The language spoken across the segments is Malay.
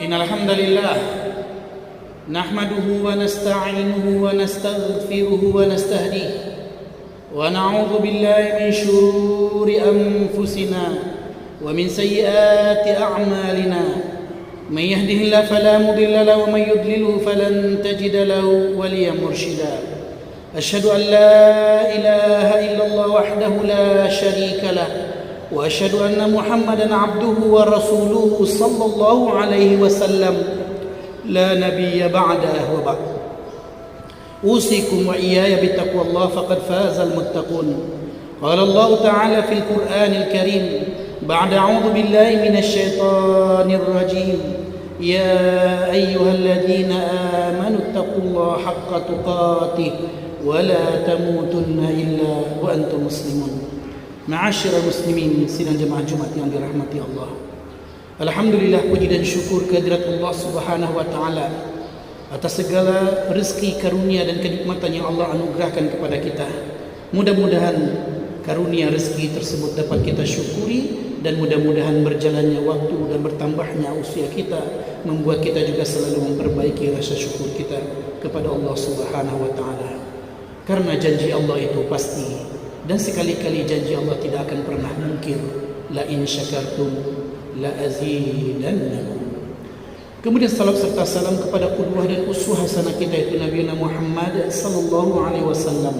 إن الحمد لله نحمده ونستعينه ونستغفره ونستهديه ونعوذ بالله من شرور أنفسنا ومن سيئات أعمالنا من يهده الله فلا مضل له ومن يضلله فلن تجد له وليا مرشدا أشهد أن لا إله إلا الله وحده لا شريك له وأشهد أن محمدا عبده ورسوله صلى الله عليه وسلم لا نبي بعده وبعد أوصيكم وإياي بتقوى الله فقد فاز المتقون قال الله تعالى في القرآن الكريم بعد أعوذ بالله من الشيطان الرجيم يا أيها الذين آمنوا اتقوا الله حق تقاته ولا تموتن إلا وأنتم مسلمون. Ma'asyiral muslimin, sidang jemaah Jumat yang dirahmati Allah. Alhamdulillah, puji dan syukur kehadirat Allah Subhanahu wa taala atas segala rezeki, karunia dan kenikmatan yang Allah anugerahkan kepada kita. Mudah-mudahan karunia rezeki tersebut dapat kita syukuri, dan mudah-mudahan berjalannya waktu dan bertambahnya usia kita membuat kita juga selalu memperbaiki rasa syukur kita kepada Allah Subhanahu wa taala. Karena janji Allah itu pasti, dan sekali-kali janji Allah tidak akan pernah mungkir. La in syakartum la azidannakum. Kemudian salam serta salam kepada qudwah dan uswah hasanah kita, yaitu Nabi Muhammad sallallahu alaihi wasallam.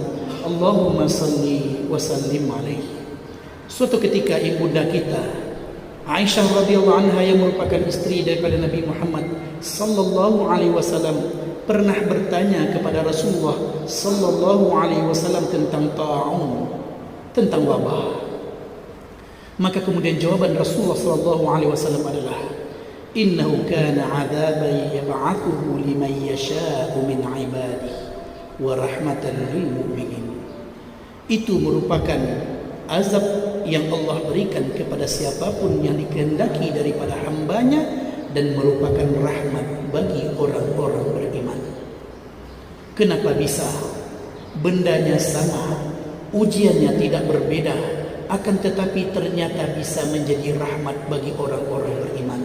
Allahumma salli wa sallim alaihi. Suatu ketika ibunda kita Aisyah radhiyallahu anha, yang merupakan istri daripada Nabi Muhammad sallallahu alaihi wasallam, pernah bertanya kepada Rasulullah sallallahu alaihi wasallam tentang ta'un, tentang wabah. Maka kemudian jawaban Rasulullah sallallahu alaihi wasallam adalah, innahu kana 'adzaban yab'athuhu liman yasha'u min 'ibadihi wa rahmatan lil mu'minin. Itu merupakan azab yang Allah berikan kepada siapapun yang dikehendaki daripada hambanya, dan merupakan rahmat bagi orang-orang beriman. Kenapa bisa? Bendanya sama, ujiannya tidak berbeda, akan tetapi ternyata bisa menjadi rahmat bagi orang-orang beriman.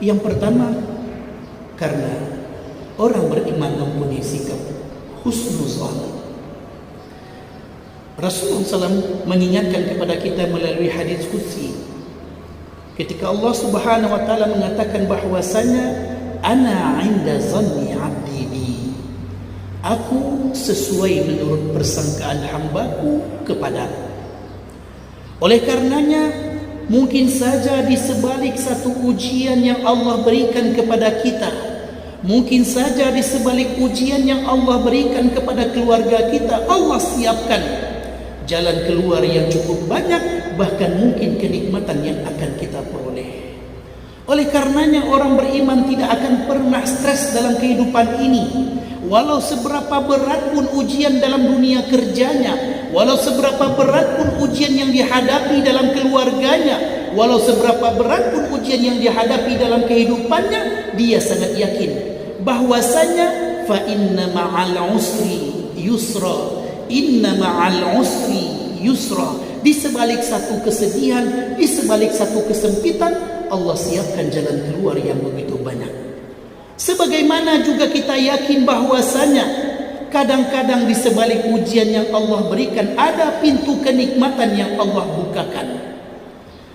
Yang pertama, karena orang beriman mempunyai sikap husnuzan. Rasulullah SAW mengingatkan kepada kita melalui hadis qudsi, ketika Allah Subhanahu wa taala mengatakan bahwasanya ana 'inda zanni 'abdi bi, aku sesuai menurut persangkaan hambaku kepadaku. Oleh karenanya, mungkin saja di sebalik satu ujian yang Allah berikan kepada kita, mungkin saja di sebalik ujian yang Allah berikan kepada keluarga kita, Allah siapkan jalan keluar yang cukup banyak, bahkan mungkin kenikmatan yang akan kita peroleh. Oleh karenanya, orang beriman tidak akan pernah stres dalam kehidupan ini. Walau seberapa berat pun ujian dalam dunia kerjanya, walau seberapa berat pun ujian yang dihadapi dalam keluarganya, walau seberapa berat pun ujian yang dihadapi dalam kehidupannya, dia sangat yakin bahwasanya fa inna ma'al usri yusra, inna ma'al usri yusra. Di sebalik satu kesedihan, di sebalik satu kesempitan, Allah siapkan jalan keluar yang begitu banyak. Sebagaimana juga kita yakin bahwasanya kadang-kadang di sebalik ujian yang Allah berikan, ada pintu kenikmatan yang Allah bukakan.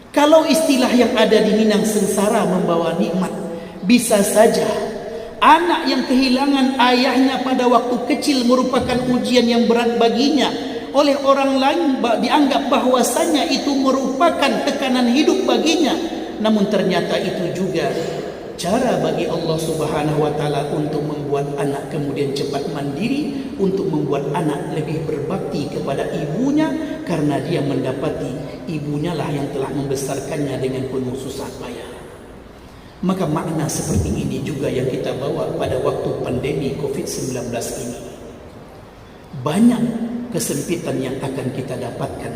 Kalau istilah yang ada di Minang, sengsara membawa nikmat, bisa saja anak yang kehilangan ayahnya pada waktu kecil merupakan ujian yang berat baginya. Oleh orang lain dianggap bahwasanya itu merupakan tekanan hidup baginya. Namun ternyata itu juga cara bagi Allah Subhanahu wa taala untuk membuat anak kemudian cepat mandiri, untuk membuat anak lebih berbakti kepada ibunya, karena dia mendapati ibunya lah yang telah membesarkannya dengan penuh susah payah. Maka makna seperti ini juga yang kita bawa pada waktu pandemi COVID-19 ini. Banyak kesempitan yang akan kita dapatkan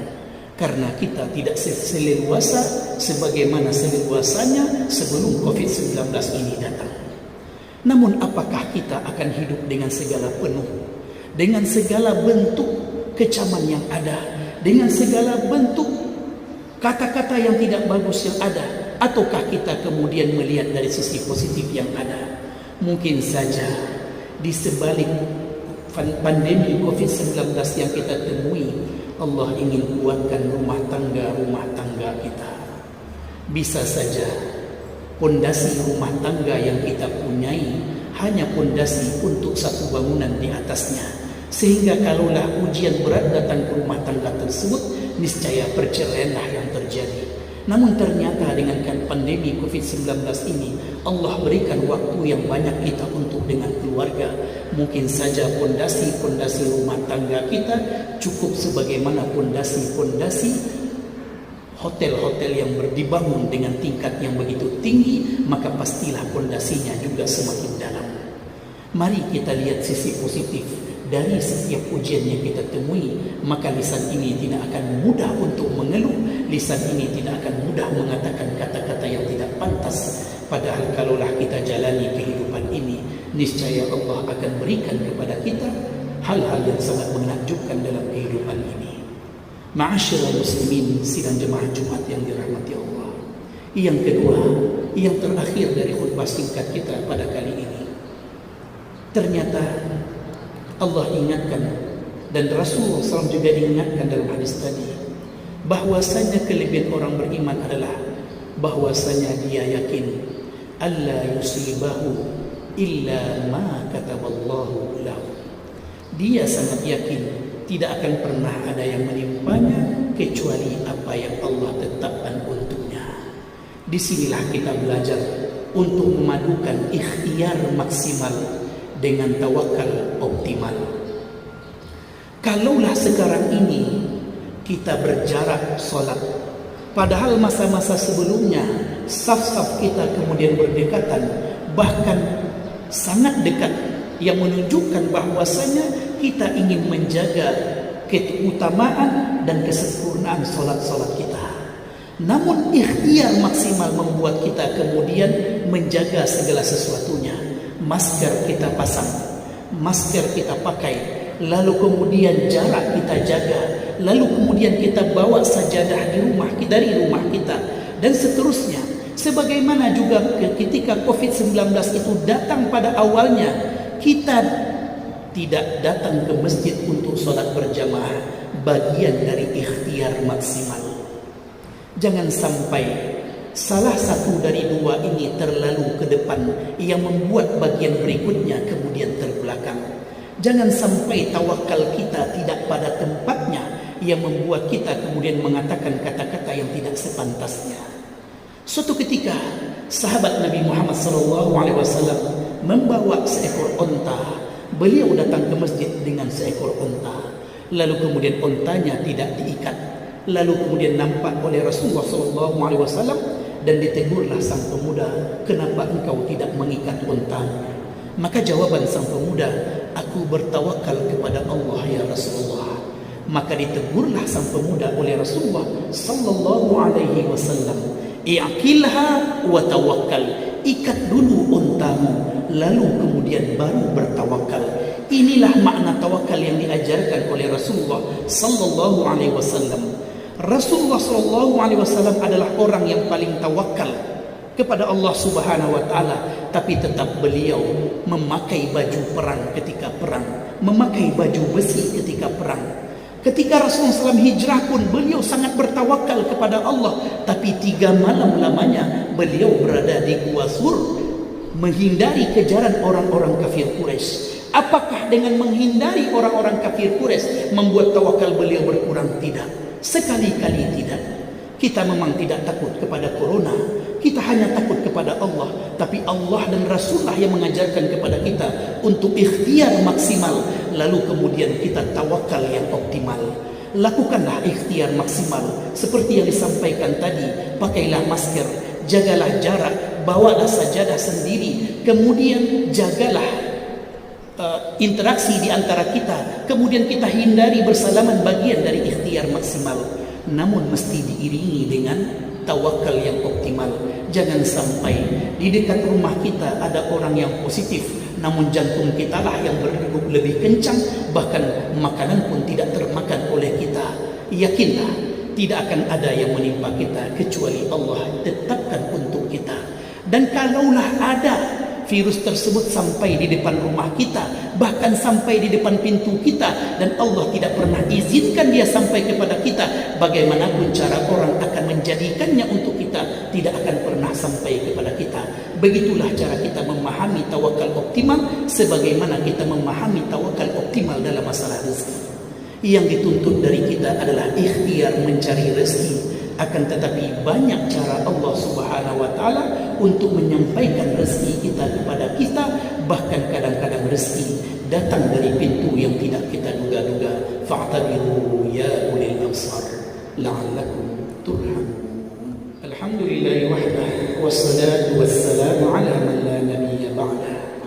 karena kita tidak seleluasa sebagaimana seleluasanya sebelum COVID-19 ini datang. Namun apakah kita akan hidup dengan segala penuh, dengan segala bentuk kecaman yang ada, dengan segala bentuk kata-kata yang tidak bagus yang ada? ataukah kita kemudian melihat dari sisi positif yang ada? Mungkin saja di sebalik pandemi COVID-19 yang kita temui, Allah ingin kuatkan rumah tangga kita. Bisa saja pondasi rumah tangga yang kita punyai hanya pondasi untuk satu bangunan di atasnya, sehingga kalaulah ujian berat datang ke rumah tangga tersebut, niscaya perceraianlah yang terjadi. Namun ternyata dengan pandemi COVID-19 ini, Allah berikan waktu yang banyak kita untuk dengan keluarga. Mungkin saja pondasi-pondasi rumah tangga kita cukup sebagaimana pondasi-pondasi hotel-hotel yang dibangun dengan tingkat yang begitu tinggi, maka pastilah pondasinya juga semakin dalam. Mari kita lihat sisi positif dari setiap ujian yang kita temui. Maka lisan ini tidak akan mudah untuk mengeluh, lisan ini tidak akan mudah mengatakan kata-kata yang tidak pantas. Padahal kalaulah kita jalani kehidupan ini, niscaya Allah akan berikan kepada kita hal-hal yang sangat menakjubkan dalam kehidupan ini. Ma'asyiral muslimin sidang jemaah Jumat yang dirahmati Allah. Yang kedua, yang terakhir dari khutbah singkat kita pada kali ini, ternyata Allah ingatkan dan Rasulullah SAW juga ingatkan dalam hadis tadi, bahwasanya kelebihan orang beriman adalah bahwasanya dia yakin alla yusibahu illa ma kataballahu lahu. Dia sangat yakin tidak akan pernah ada yang menimpanya kecuali apa yang Allah tetapkan untuknya. Disinilah kita belajar untuk memadukan ikhtiar maksimal dengan tawakal optimal. Kalaulah sekarang ini kita berjarak solat, padahal masa-masa sebelumnya saf-saf kita kemudian berdekatan, bahkan sangat dekat, yang menunjukkan bahwasanya kita ingin menjaga keutamaan dan kesempurnaan solat-solat kita. Namun ikhtiar maksimal membuat kita kemudian menjaga segala sesuatunya. Masker kita pasang, masker kita pakai, lalu kemudian jarak kita jaga, lalu kemudian kita bawa sajadah dari rumah kita, dan seterusnya. Sebagaimana juga ketika COVID-19 itu datang pada awalnya, kita tidak datang ke masjid untuk sholat berjamaah, bagian dari ikhtiar maksimal. Jangan sampai salah satu dari dua ini terlalu ke depan yang membuat bagian berikutnya kemudian terbelakang. Jangan sampai tawakal kita tidak pada tempatnya yang membuat kita kemudian mengatakan kata-kata yang tidak sepantasnya. Suatu ketika sahabat Nabi Muhammad SAW membawa seekor onta. Beliau datang ke masjid dengan seekor onta, lalu kemudian ontanya tidak diikat. Lalu kemudian nampak oleh Rasulullah SAW dan ditegurlah sang pemuda, kenapa engkau tidak mengikat ontanya? Maka jawaban sang pemuda, aku bertawakal kepada Allah ya Rasulullah. Maka ditegurlah sang pemuda oleh Rasulullah SAW, i'qilha wa tawakkal, ikat dulu ontamu, lalu kemudian baru bertawakal. Inilah makna tawakal yang diajarkan oleh Rasulullah SAW. Rasulullah SAW adalah orang yang paling tawakal kepada Allah Subhanahu wa Ta'ala, tapi tetap beliau memakai baju perang ketika perang, memakai baju besi ketika perang. Ketika Rasulullah SAW hijrah pun beliau sangat bertawakal kepada Allah, tapi 3 malam lamanya beliau berada di Gua Sur menghindari kejaran orang-orang kafir Quraisy. Apakah dengan menghindari orang-orang kafir Quraisy membuat tawakal beliau berkurang? Tidak. Sekali-kali tidak. Kita memang tidak takut kepada corona, kita hanya takut kepada Allah. Tapi Allah dan Rasulullah yang mengajarkan kepada kita untuk ikhtiar maksimal, lalu kemudian kita tawakal yang optimal. Lakukanlah ikhtiar maksimal seperti yang disampaikan tadi. Pakailah masker, jagalah jarak, bawalah sajadah sendiri, kemudian jagalah interaksi di antara kita, kemudian kita hindari bersalaman, bagian dari ikhtiar maksimal. Namun mesti diiringi dengan tawakal yang optimal. Jangan sampai di dekat rumah kita ada orang yang positif, namun jantung kita lah yang berdegup lebih kencang, bahkan makanan pun tidak termakan oleh kita. Yakinlah, tidak akan ada yang menimpa kita kecuali Allah tetapkan untuk kita. Dan kalaulah ada virus tersebut sampai di depan rumah kita, bahkan sampai di depan pintu kita, dan Allah tidak pernah izinkan dia sampai kepada kita, bagaimanapun cara orang akan menjadikannya untuk kita, tidak akan pernah sampai kepada kita. Begitulah cara kita memahami tawakal optimal, sebagaimana kita memahami tawakal optimal dalam masalah rezeki. Yang dituntut dari kita adalah ikhtiar mencari rezeki. Akan tetapi banyak cara Allah Subhanahu wa taala untuk menyampaikan rezeki kita kepada kita, bahkan kadang-kadang rezeki datang dari pintu yang tidak kita duga-duga. Fa'tabiru ya ulil absar la'allakum turhamun. Alhamdulillah wahdah wassalatu wassalamu ala man la nabiyya ba'dah.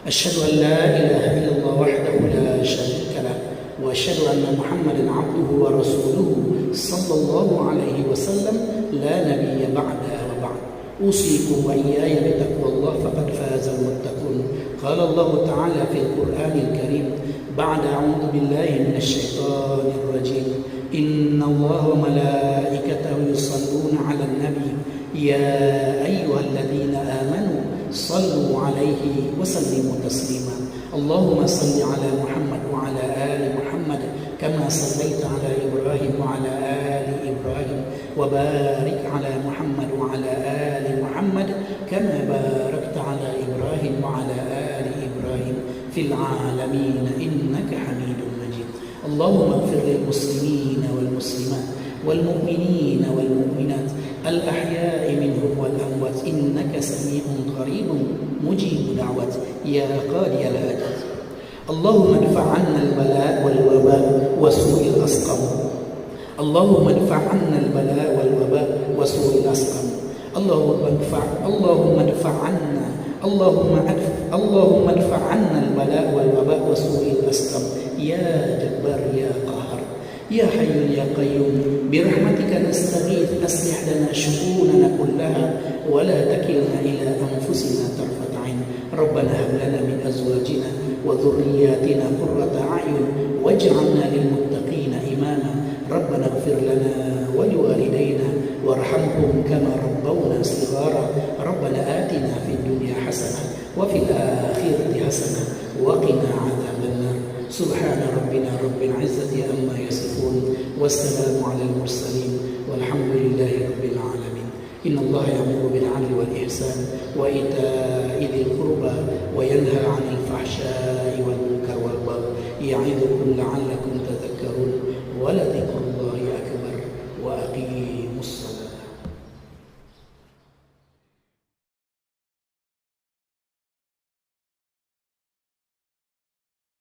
Asyhadu an la ilaha illallah wahdahu la syarika lah wa asyhadu anna Muhammadan 'abduhu wa rasuluhu sallallahu alaihi wasallam la nabiyya ba'da wa ba'd. Usikum wa iyaya bitaqwallah faqad faza al-muttaqun. Qala Allah ta'ala fil Qur'anil Karim ba'da a'udzu billahi minasy syaithanir rajim. Inna Allaha wa malaikatahu yusalluna 'alan nabiy ya ayyuhalladzina amanu sallu 'alaihi wa sallimu taslima. Allahumma salli 'ala Muhammad wa 'ala ali Muhammad كما صليت على إبراهيم وعلى آل إبراهيم وبارك على محمد وعلى آل محمد كما باركت على إبراهيم وعلى آل إبراهيم في العالمين إنك حميد مجيد. اللهم اغفر للمسلمين والمسلمات والمؤمنين والمؤمنات الأحياء منهم والأموات إنك سميع قريب مجيب دعوات يا قاضي الحاجات. اللهم ادفع عنا البلاء والوباء وسوء الأسقم. اللهم ادفع عنا البلاء والوباء وسوء الأسقم. اللهم ادفع عنا البلاء والوباء وسوء الأسقم يا جبار يا قهار يا حي يا قيوم برحمتك نستغيث أصلح لنا شؤوننا كلها ولا تكلنا إلى أنفسنا طرفة عين. ربنا هب لنا من أزواجنا وذرياتنا قرة أعين واجعلنا للمتقين إماما. ربنا اغفر لنا ولوالدينا وارحمهم كما ربونا صغارا. ربنا آتنا في الدنيا حسنة وفي الآخرة حسنة وقنا عذاب النار. سبحان ربنا رب العزة عما يصفون والسلام على المرسلين والحمد لله رب العالمين. إن الله يأمر بالعدل والإحسان وإيتاء ذي القربى وينهى عن الفحشاء والمنكر والبغي يعظكم لعلكم تذكرون. ولذكر